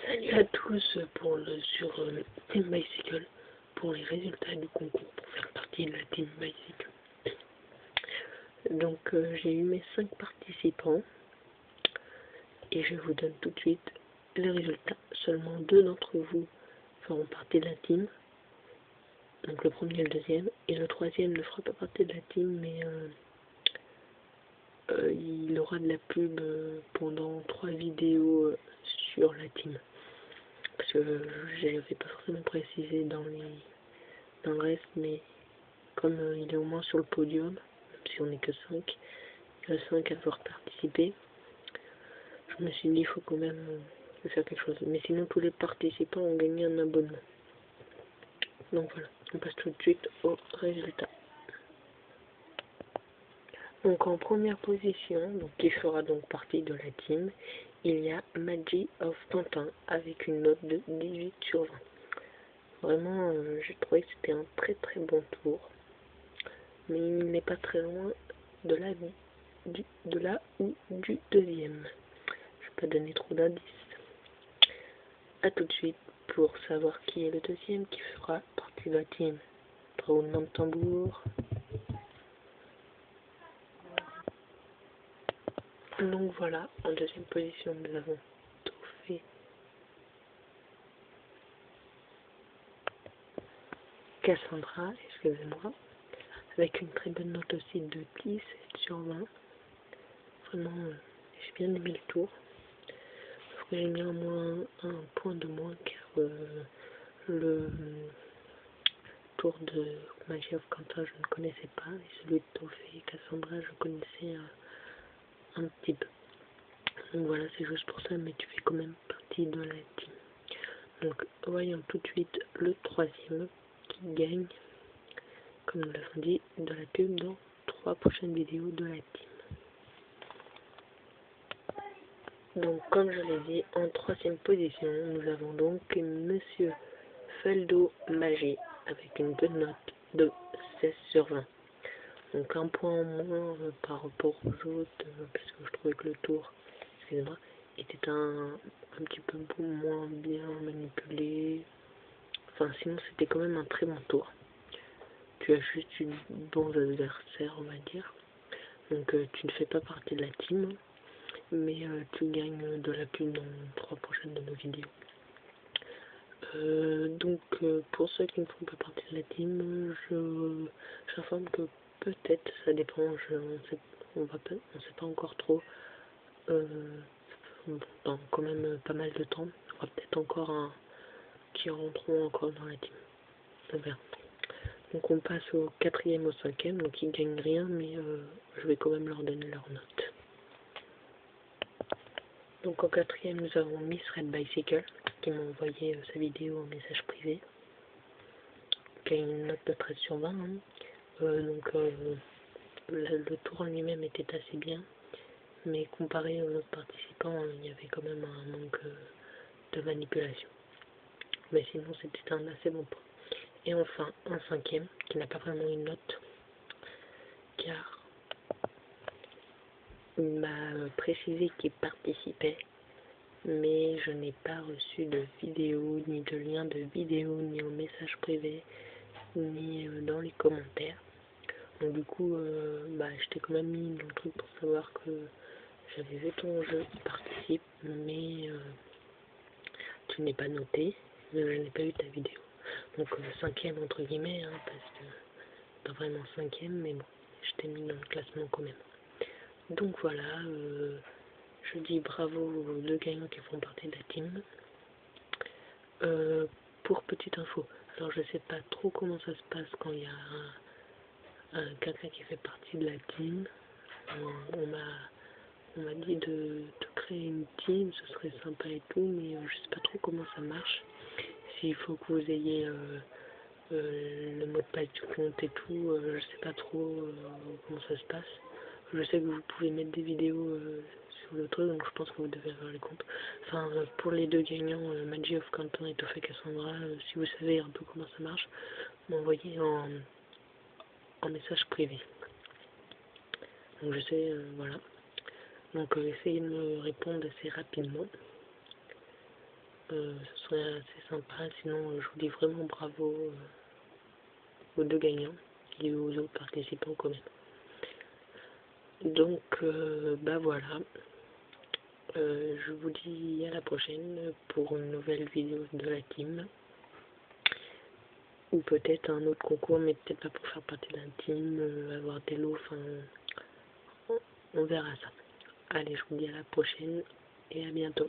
Salut à tous sur Team Bicycle pour les résultats du concours pour faire partie de la Team Bicycle. Donc j'ai eu mes 5 participants et je vous donne tout de suite les résultats. Seulement 2 d'entre vous feront partie de la team. Donc le premier et le deuxième, et le troisième ne fera pas partie de la team, mais il aura de la pub pendant 3 vidéos sur la team. Parce que je n'avais pas forcément précisé dans le reste, mais comme il est au moins sur le podium, même si on n'est que 5, il y a 5 à avoir participé, je me suis dit il faut quand même faire quelque chose. Mais sinon tous les participants ont gagné un abonnement. Donc voilà, on passe tout de suite aux résultats. Donc en première position, donc qui fera donc partie de la team, il y a Magic of Tintin avec une note de 18 sur 20. Vraiment, j'ai trouvé que c'était un très très bon tour. Mais il n'est pas très loin de la ou du deuxième. Je vais pas donner trop d'indices. A tout de suite pour savoir qui est le deuxième qui fera partie de la team. Roulement de tambour. Donc voilà, en deuxième position nous avons Toffé Cassandra, excusez-moi, avec une très bonne note aussi de 10 sur 20. Vraiment, j'ai bien aimé le tour. Sauf que j'ai mis un point de moins car le tour de Magic of Quentin je ne connaissais pas, et celui de Toffé et Cassandra je connaissais un petit peu. Donc voilà, c'est juste pour ça, mais tu fais quand même partie de la team. Donc voyons tout de suite le troisième qui gagne, comme nous l'avons dit, de la pub dans 3 prochaines vidéos de la team. Donc comme je l'ai dit, en troisième position, nous avons donc Monsieur Feldo Magé avec une bonne note de 16 sur 20. Donc un point en moins par rapport aux autres, parce que je trouvais que le tour, excusez-moi, était un petit peu moins bien manipulé. Enfin sinon c'était quand même un très bon tour. Tu as juste une bons adversaires, on va dire. Donc tu ne fais pas partie de la team, mais tu gagnes de la pub dans 3 prochaines de nos vidéos. Donc pour ceux qui ne font pas partie de la team, j'informe que peut-être, ça dépend, on sait pas encore trop, dans quand même pas mal de temps, il y aura peut-être encore qui rentreront encore dans la team. On verra. Donc on passe au 4e, au 5e, donc ils gagnent rien, mais je vais quand même leur donner leur note. Donc en 4e, nous avons Miss Red Bicycle, qui m'a envoyé sa vidéo en message privé, qui a une note de 13 sur 20. Le tour en lui-même était assez bien, mais comparé aux autres participants, il y avait quand même un manque de manipulation. Mais sinon, c'était un assez bon point. Et enfin, un 5e, qui n'a pas vraiment une note, car il m'a précisé qu'il participait, mais je n'ai pas reçu de vidéo, ni de lien de vidéo, ni en message privé, ni dans les commentaires. Donc du coup, je t'ai quand même mis dans le truc pour savoir que j'avais vu ton jeu participe, mais tu n'es pas noté, je n'ai pas eu ta vidéo. Donc 5e entre guillemets, hein, parce que pas vraiment 5e, mais bon, je t'ai mis dans le classement quand même. Donc voilà, je dis bravo aux 2 gagnants qui font partie de la team. Pour petite info, alors je sais pas trop comment ça se passe quand il y a quelqu'un qui fait partie de la team. On m'a dit de créer une team, ce serait sympa et tout, mais je sais pas trop comment ça marche. S'il faut que vous ayez le mot de passe du compte et tout, je sais pas trop comment ça se passe. Je sais que vous pouvez mettre des vidéos sur le truc, donc je pense que vous devez avoir les comptes. Enfin, pour les 2 gagnants, Magic of Quentin et Toffé Cassandra, si vous savez un peu comment ça marche, m'envoyez en message privé. Donc je sais, voilà. Donc essayez de me répondre assez rapidement. ce serait assez sympa. Sinon, je vous dis vraiment bravo aux deux gagnants et aux autres participants quand même. Donc, bah voilà. Je vous dis à la prochaine pour une nouvelle vidéo de la team. Ou peut-être un autre concours, mais peut-être pas pour faire partie d'un team, avoir des lots, enfin, on verra ça. Allez, je vous dis à la prochaine et à bientôt.